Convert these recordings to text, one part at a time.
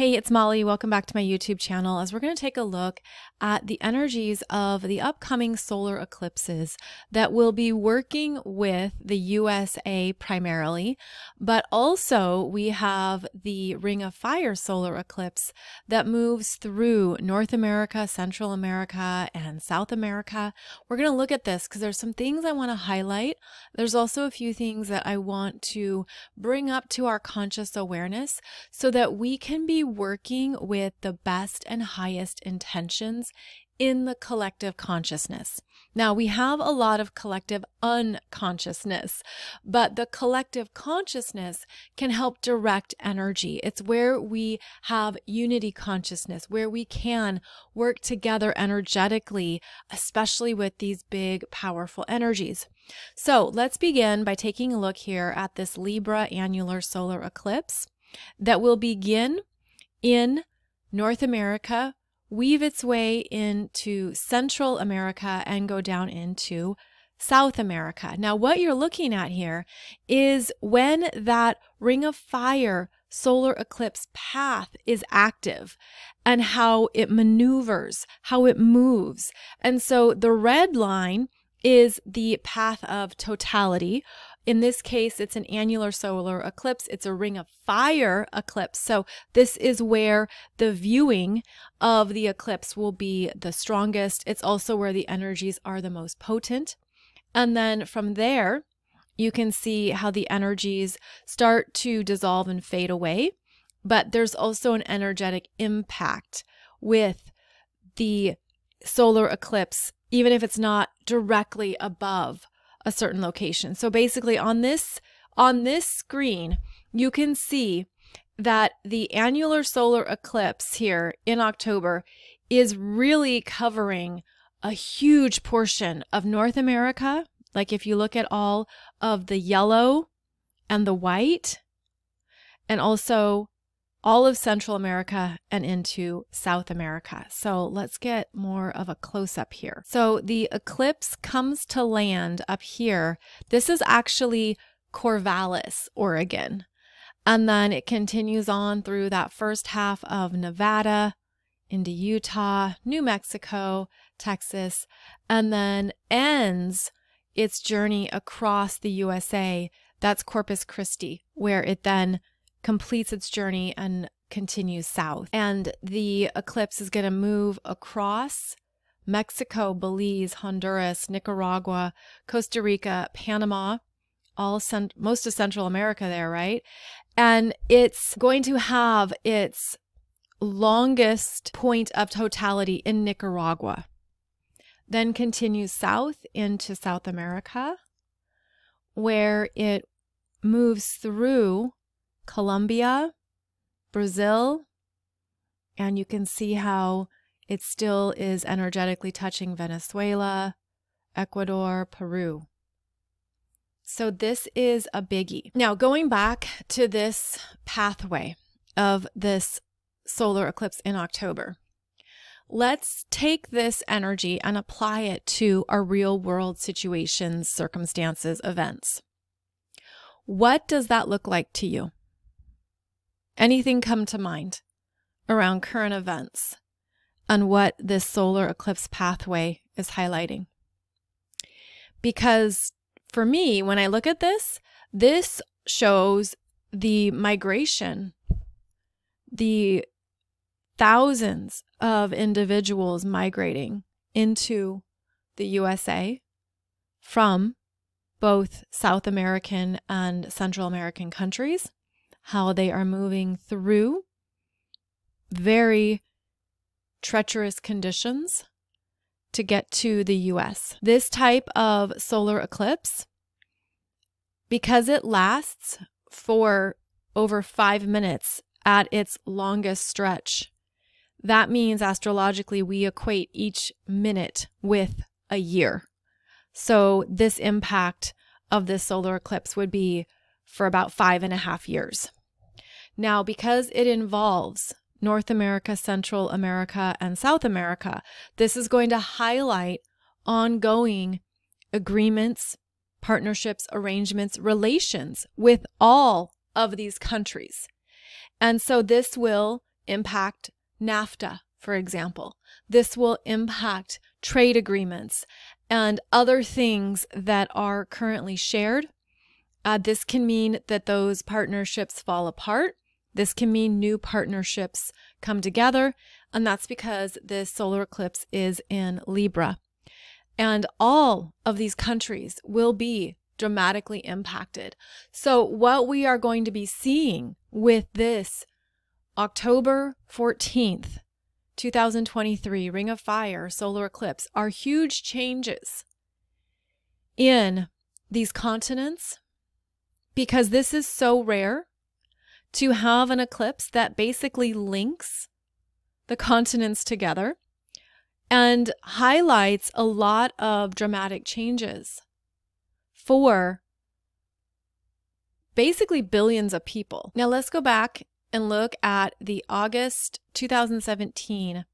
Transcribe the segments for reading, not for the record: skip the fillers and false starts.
Hey, it's Molly. Welcome back to my YouTube channel as we're going to take a look at the energies of the upcoming solar eclipses that will be working with the USA primarily, but also we have the Ring of Fire solar eclipse that moves through North America, Central America, and South America. We're going to look at this because there's some things I want to highlight. There's also a few things that I want to bring up to our conscious awareness so that we can be working with the best and highest intentions in the collective consciousness. Now, we have a lot of collective unconsciousness, but the collective consciousness can help direct energy. It's where we have unity consciousness, where we can work together energetically, especially with these big, powerful energies. So let's begin by taking a look here at this Libra annular solar eclipse that will begin in North America, weave its way into Central America, and go down into South America. Now, what you're looking at here is when that Ring of Fire solar eclipse path is active and how it maneuvers, how it moves. And so the red line is the path of totality. In this case, it's an annular solar eclipse. It's a Ring of Fire eclipse. So this is where the viewing of the eclipse will be the strongest. It's also where the energies are the most potent. And then from there, you can see how the energies start to dissolve and fade away. But there's also an energetic impact with the solar eclipse, even if it's not directly above a certain location. So basically on this screen, you can see that the annular solar eclipse here in October is really covering a huge portion of North America. Like if you look at all of the yellow and the white, and also all of Central America and into South America. So let's get more of a close-up here. So the eclipse comes to land up here. This is actually Corvallis, Oregon. And then it continues on through that first half of Nevada, into Utah, New Mexico, Texas, and then ends its journey across the USA. That's Corpus Christi, where it then completes its journey and continues south. And the eclipse is going to move across Mexico, Belize, Honduras, Nicaragua, Costa Rica, Panama, most of Central America there, right? And it's going to have its longest point of totality in Nicaragua. Then continues south into South America, where it moves through Colombia, Brazil, and you can see how it still is energetically touching Venezuela, Ecuador, Peru. So this is a biggie. Now, going back to this pathway of this solar eclipse in October, let's take this energy and apply it to our real world situations, circumstances, events. What does that look like to you? Anything come to mind around current events and what this solar eclipse pathway is highlighting? Because for me, when I look at this, this shows the migration, the thousands of individuals migrating into the USA from both South American and Central American countries, how they are moving through very treacherous conditions to get to the US. This type of solar eclipse, because it lasts for over 5 minutes at its longest stretch, that means astrologically we equate each minute with a year. So this impact of this solar eclipse would be for about 5.5 years. Now, because it involves North America, Central America, and South America, this is going to highlight ongoing agreements, partnerships, arrangements, relations with all of these countries. And so this will impact NAFTA, for example. This will impact trade agreements and other things that are currently shared. This can mean that those partnerships fall apart. This can mean new partnerships come together, and that's because this solar eclipse is in Libra. And all of these countries will be dramatically impacted. So what we are going to be seeing with this October 14th, 2023 Ring of Fire solar eclipse are huge changes in these continents, because this is so rare to have an eclipse that basically links the continents together and highlights a lot of dramatic changes for basically billions of people. Now let's go back and look at the August 2017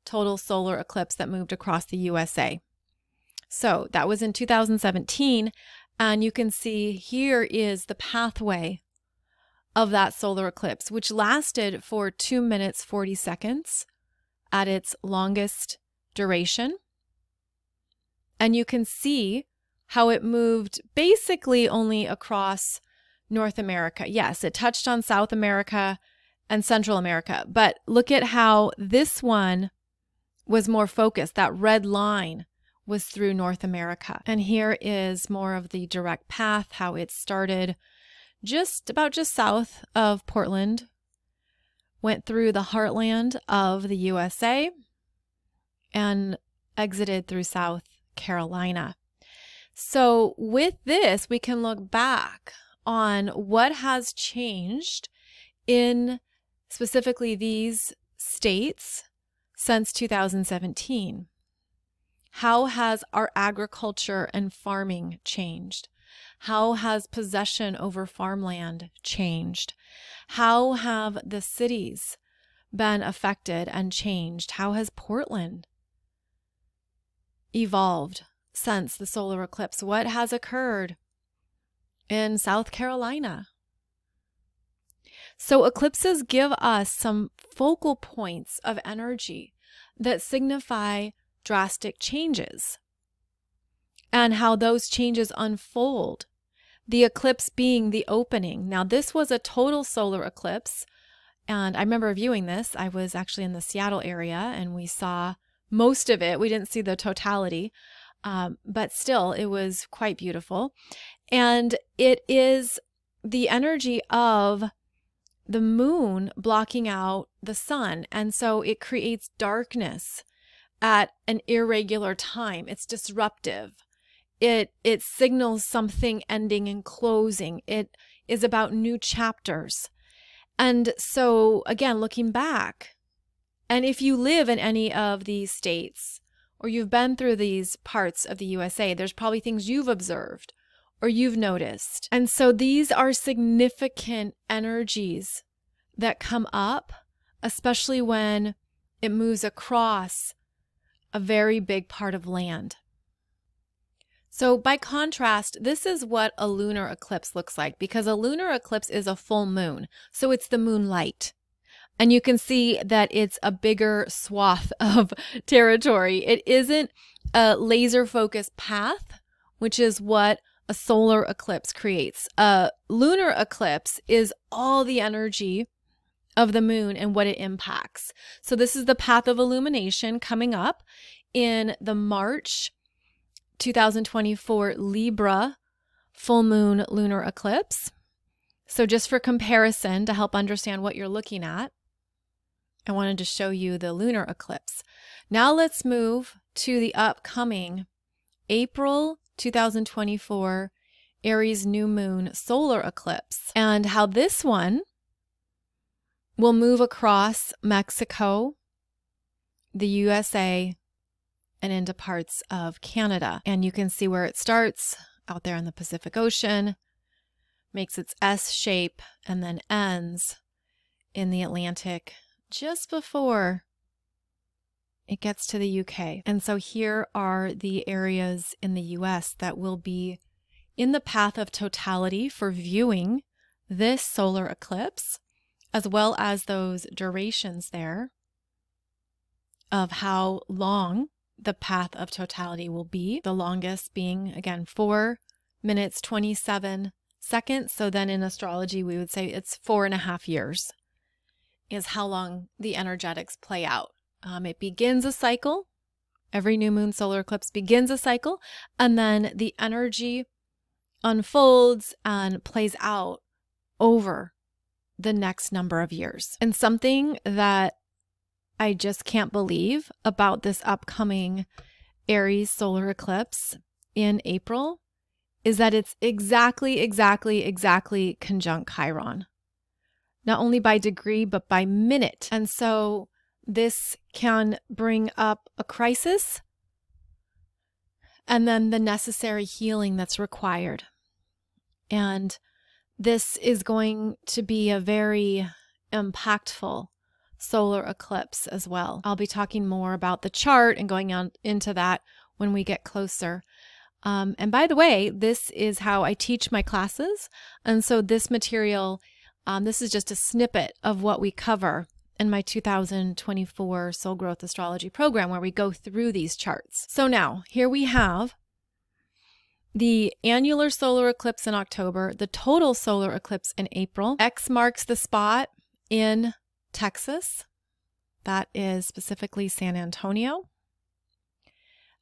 total solar eclipse that moved across the USA. So that was in 2017, and you can see here is the pathway of that solar eclipse, which lasted for 2 minutes 40 seconds at its longest duration. And you can see how it moved basically only across North America. Yes, it touched on South America and Central America, but look at how this one was more focused. That red line was through North America. And here is more of the direct path, how it started just south of Portland, went through the heartland of the USA, and exited through South Carolina. So with this, we can look back on what has changed in specifically these states since 2017. How has our agriculture and farming changed? How has possession over farmland changed? How have the cities been affected and changed? How has Portland evolved since the solar eclipse? What has occurred in South Carolina? So eclipses give us some focal points of energy that signify drastic changes and how those changes unfold. The eclipse being the opening. Now, this was a total solar eclipse, and I remember viewing this. I was actually in the Seattle area, and we saw most of it. We didn't see the totality, but still, it was quite beautiful. And it is the energy of the moon blocking out the sun, and so it creates darkness at an irregular time. It's disruptive. It signals something ending and closing. It is about new chapters. And so, again, looking back, and if you live in any of these states or you've been through these parts of the USA, there's probably things you've observed or you've noticed. And so these are significant energies that come up, especially when it moves across a very big part of land. So by contrast, this is what a lunar eclipse looks like, because a lunar eclipse is a full moon. So it's the moonlight. And you can see that it's a bigger swath of territory. It isn't a laser focused path, which is what a solar eclipse creates. A lunar eclipse is all the energy of the moon and what it impacts. So this is the path of illumination coming up in the March 2024 Libra full moon lunar eclipse. So just for comparison, to help understand what you're looking at, I wanted to show you the lunar eclipse. Now let's move to the upcoming April 2024 Aries new moon solar eclipse, and how this one will move across Mexico, the USA, and into parts of Canada. And you can see where it starts out there in the Pacific Ocean, makes its S shape, and then ends in the Atlantic just before it gets to the UK. And so here are the areas in the US that will be in the path of totality for viewing this solar eclipse. as well as those durations there of how long the path of totality will be. The longest being, again, 4 minutes, 27 seconds. So then in astrology, we would say it's 4.5 years is how long the energetics play out. It begins a cycle. Every new moon solar eclipse begins a cycle, and then the energy unfolds and plays out over the next number of years. And something that I just can't believe about this upcoming Aries solar eclipse in April is that it's exactly conjunct Chiron. Not only by degree, but by minute. And so this can bring up a crisis and then the necessary healing that's required. And this is going to be a very impactful solar eclipse as well. I'll be talking more about the chart and going on into that when we get closer. And by the way, this is how I teach my classes. And so this material, this is just a snippet of what we cover in my 2024 Soul Growth Astrology program, where we go through these charts. So now here we have the annular solar eclipse in October, the total solar eclipse in April. X marks the spot in Texas. That is specifically San Antonio.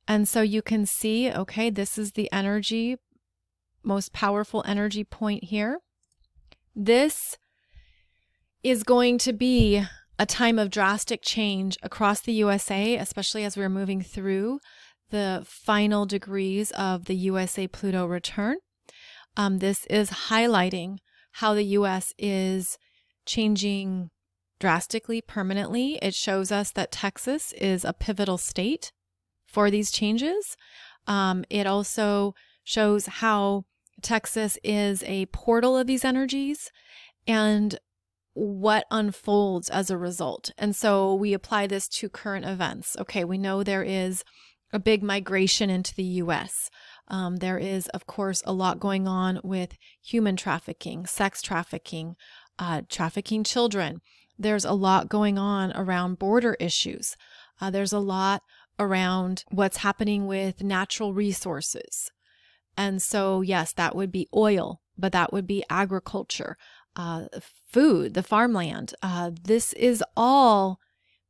And so you can see, okay, this is the energy, most powerful energy point here. This is going to be a time of drastic change across the USA, especially as we're moving through the final degrees of the USA-Pluto return. This is highlighting how the US is changing drastically, permanently. It shows us that Texas is a pivotal state for these changes. It also shows how Texas is a portal of these energies and what unfolds as a result. And so we apply this to current events. Okay, we know there is a big migration into the US. There is, of course, a lot going on with human trafficking, sex trafficking, trafficking children. There's a lot going on around border issues. There's a lot around what's happening with natural resources. And so, yes, that would be oil, but that would be agriculture, food, the farmland. This is all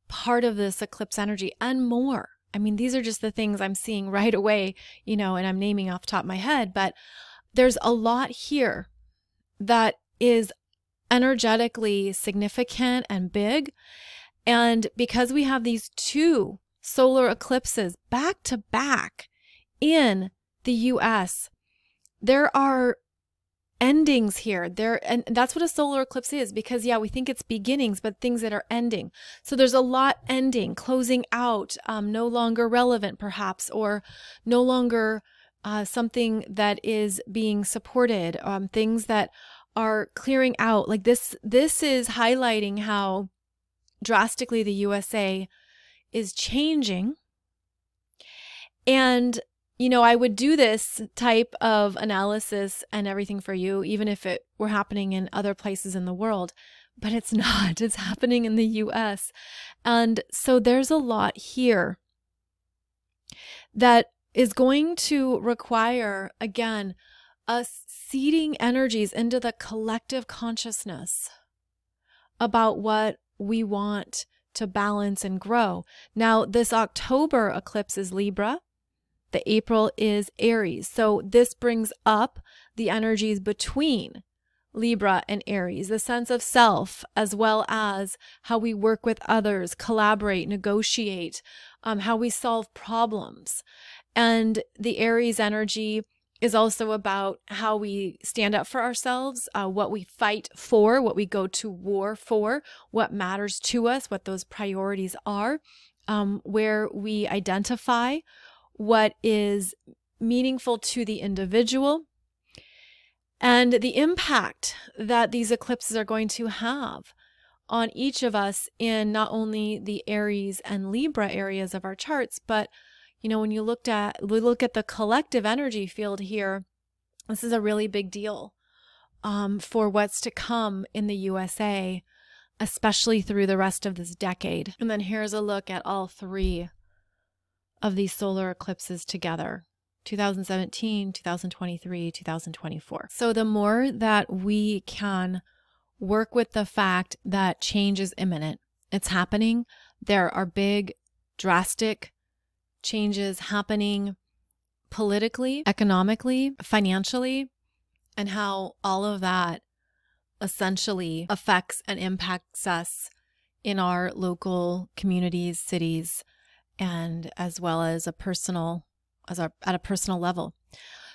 part of this eclipse energy and more. I mean, these are just the things I'm seeing right away, and I'm naming off the top of my head, but there's a lot here that is energetically significant and big. And because we have these two solar eclipses back to back in the US, there are endings here. And that's what a solar eclipse is, because yeah, we think it's beginnings, but things that are ending. So there's a lot ending, closing out, no longer relevant perhaps, or no longer something that is being supported, things that are clearing out. Like this is highlighting how drastically the USA is changing. And I would do this type of analysis and everything for you, even if it were happening in other places in the world, but it's not. It's happening in the US. And so there's a lot here that is going to require, again, us seeding energies into the collective consciousness about what we want to balance and grow. Now, this October eclipse is Libra. The April is Aries. So this brings up the energies between Libra and Aries, the sense of self, as well as how we work with others, collaborate, negotiate, how we solve problems. And the Aries energy is also about how we stand up for ourselves, what we fight for, what we go to war for, what matters to us, what those priorities are, where we identify what is meaningful to the individual, and the impact that these eclipses are going to have on each of us in not only the Aries and Libra areas of our charts, but when we look at the collective energy field here, this is a really big deal for what's to come in the USA. especially through the rest of this decade. And then here's a look at all three of these solar eclipses together: 2017, 2023, 2024. So the more that we can work with the fact that change is imminent, it's happening. There are big, drastic changes happening politically, economically, financially, and how all of that essentially affects and impacts us in our local communities, cities, and as well as at a personal level.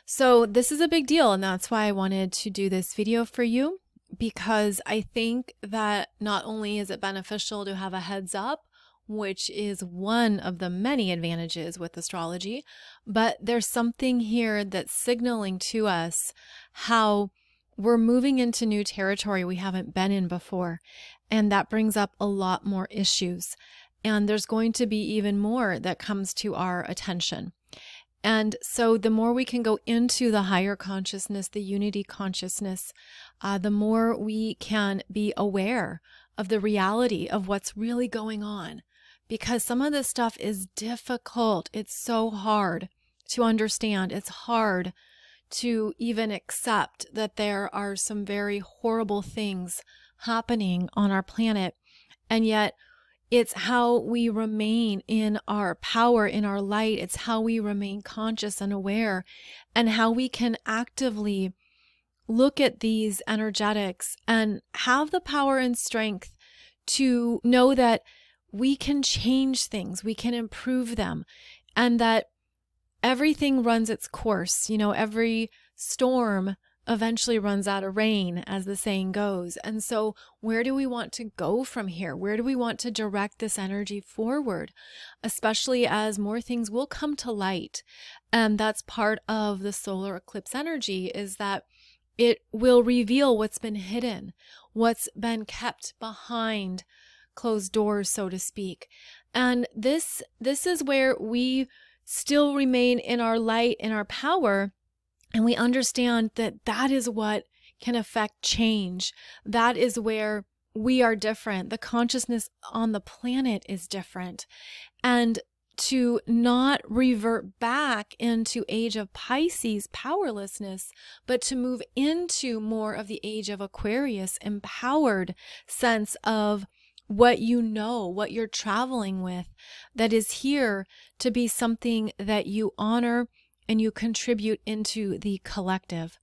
So this is a big deal, and that's why I wanted to do this video for you, because I think that not only is it beneficial to have a heads up, which is one of the many advantages with astrology, but there's something here that's signaling to us how we're moving into new territory we haven't been in before. And that brings up a lot more issues. And there's going to be even more that comes to our attention. And so the more we can go into the higher consciousness, the unity consciousness, the more we can be aware of the reality of what's really going on. Because some of this stuff is difficult. It's so hard to understand. It's hard to even accept that there are some very horrible things happening on our planet. And yet it's how we remain in our power, in our light. It's how we remain conscious and aware, and how we can actively look at these energetics and have the power and strength to know that we can change things, we can improve them, and that everything runs its course. You know, every storm eventually runs out of rain, as the saying goes. And so where do we want to go from here? Where do we want to direct this energy forward? Especially as more things will come to light. And that's part of the solar eclipse energy, is that it will reveal what's been hidden, what's been kept behind closed doors, so to speak. And this is where we still remain in our light, in our power, and we understand that that is what can affect change. That is where we are different. The consciousness on the planet is different. And to not revert back into age of Pisces powerlessness, but to move into more of the age of Aquarius, empowered sense of what you know, what you're traveling with, that is here to be something that you honor and you contribute into the collective.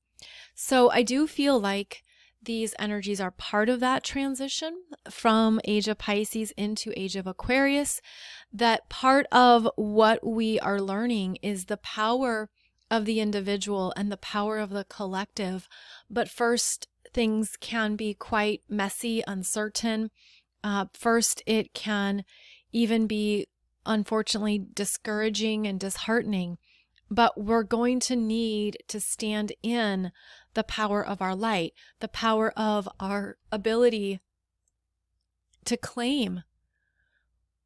So I do feel like these energies are part of that transition from age of Pisces into age of Aquarius, that part of what we are learning is the power of the individual and the power of the collective. But first, things can be quite messy, uncertain. First, it can even be, unfortunately, discouraging and disheartening. But we're going to need to stand in the power of our light, the power of our ability to claim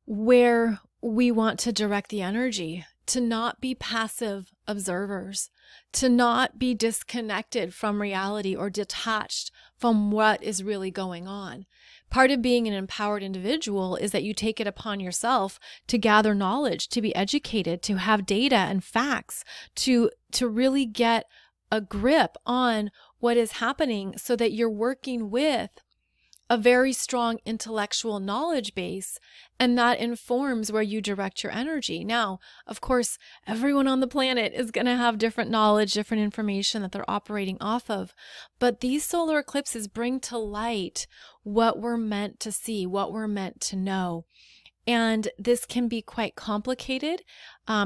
where we want to direct the energy, to not be passive observers, to not be disconnected from reality or detached from what is really going on. Part of being an empowered individual is that you take it upon yourself to gather knowledge, to be educated, to have data and facts, to really get a grip on what is happening, so that you're working with a very strong intellectual knowledge base, and that informs where you direct your energy. Now, of course, everyone on the planet is going to have different knowledge, different information that they're operating off of. But these solar eclipses bring to light what we're meant to see, what we're meant to know. And this can be quite complicated.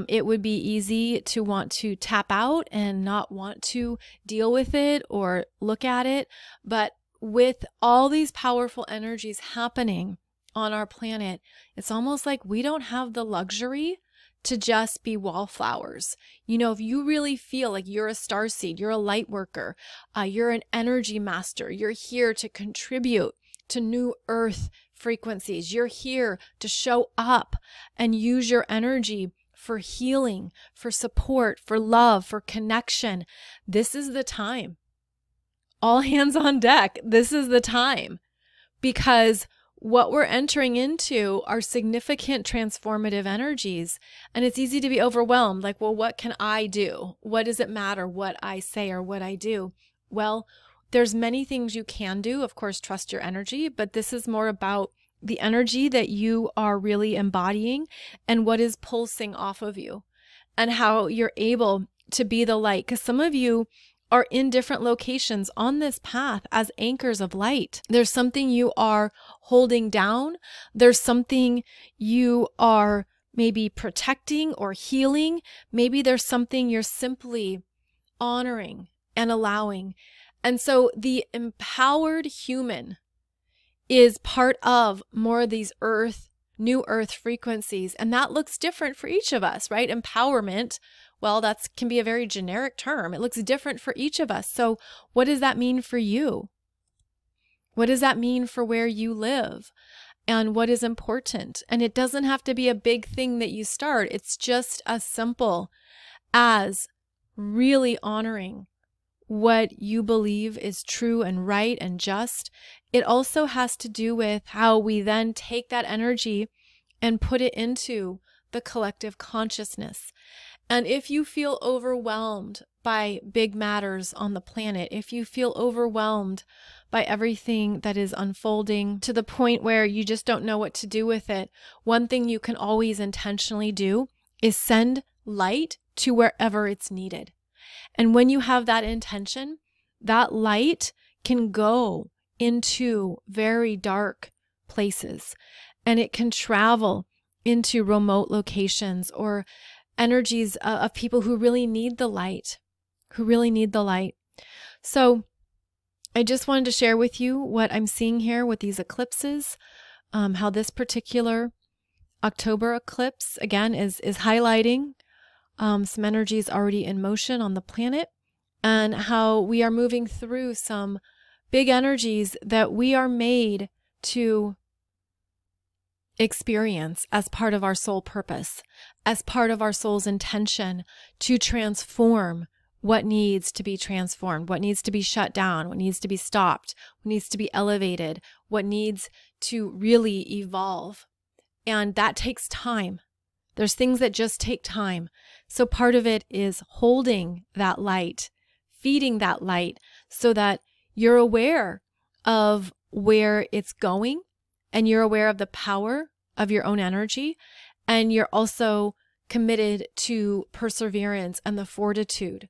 It would be easy to want to tap out and not want to deal with it or look at it. But with all these powerful energies happening on our planet, it's almost like we don't have the luxury to just be wallflowers. You know, if you really feel like you're a starseed, you're a light worker, you're an energy master, you're here to contribute to new earth frequencies, you're here to show up and use your energy for healing, for support, for love, for connection, this is the time. All hands on deck. This is the time, because what we're entering into are significant transformative energies. And it's easy to be overwhelmed. Like, well, what can I do? What does it matter what I say or what I do? Well, there's many things you can do. Of course, trust your energy, but this is more about the energy that you are really embodying and what is pulsing off of you and how you're able to be the light. Because some of you are in different locations on this path as anchors of light. There's something you are holding down. There's something you are maybe protecting or healing. Maybe there's something you're simply honoring and allowing. And so the empowered human is part of more of these new earth frequencies. And that looks different for each of us, right? Empowerment, well, that can be a very generic term. It looks different for each of us. So what does that mean for you? What does that mean for where you live and what is important? And it doesn't have to be a big thing that you start. It's just as simple as really honoring what you believe is true and right and just. It also has to do with how we then take that energy and put it into the collective consciousness. And if you feel overwhelmed by big matters on the planet, if you feel overwhelmed by everything that is unfolding to the point where you just don't know what to do with it, one thing you can always intentionally do is send light to wherever it's needed. And when you have that intention, that light can go into very dark places and it can travel into remote locations or energies of people who really need the light, So I just wanted to share with you what I'm seeing here with these eclipses, how this particular October eclipse, again, is highlighting some energies already in motion on the planet, and how we are moving through some big energies that we are made to experience as part of our soul purpose, as part of our soul's intention to transform what needs to be transformed, what needs to be shut down, what needs to be stopped, what needs to be elevated, what needs to really evolve. And that takes time. There's things that just take time. So part of it is holding that light, feeding that light so that you're aware of where it's going and you're aware of the power of your own energy. And you're also committed to perseverance and the fortitude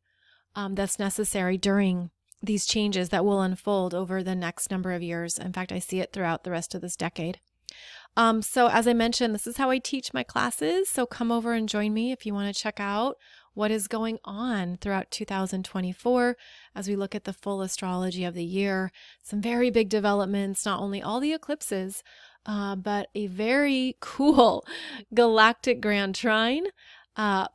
that's necessary during these changes that will unfold over the next number of years. In fact, I see it throughout the rest of this decade. So as I mentioned, this is how I teach my classes. So come over and join me if you want to check out what is going on throughout 2024 as we look at the full astrology of the year. Some very big developments, not only all the eclipses, but a very cool galactic grand trine.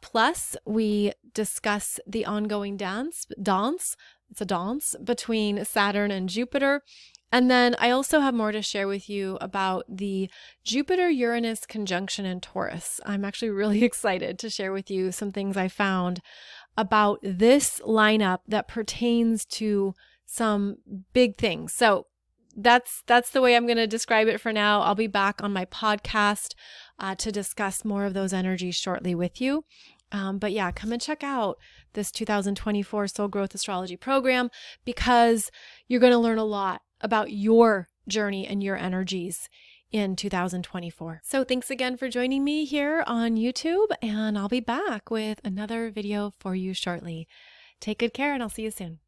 Plus, we discuss the ongoing dance. It's a dance between Saturn and Jupiter. And then I also have more to share with you about the Jupiter-Uranus conjunction in Taurus. I'm actually really excited to share with you some things I found about this lineup that pertains to some big things. So that's the way I'm going to describe it for now. I'll be back on my podcast to discuss more of those energies shortly with you. But yeah, come and check out this 2024 Soul Growth Astrology program because you're going to learn a lot about your journey and your energies in 2024. So thanks again for joining me here on YouTube, and I'll be back with another video for you shortly. Take good care, and I'll see you soon.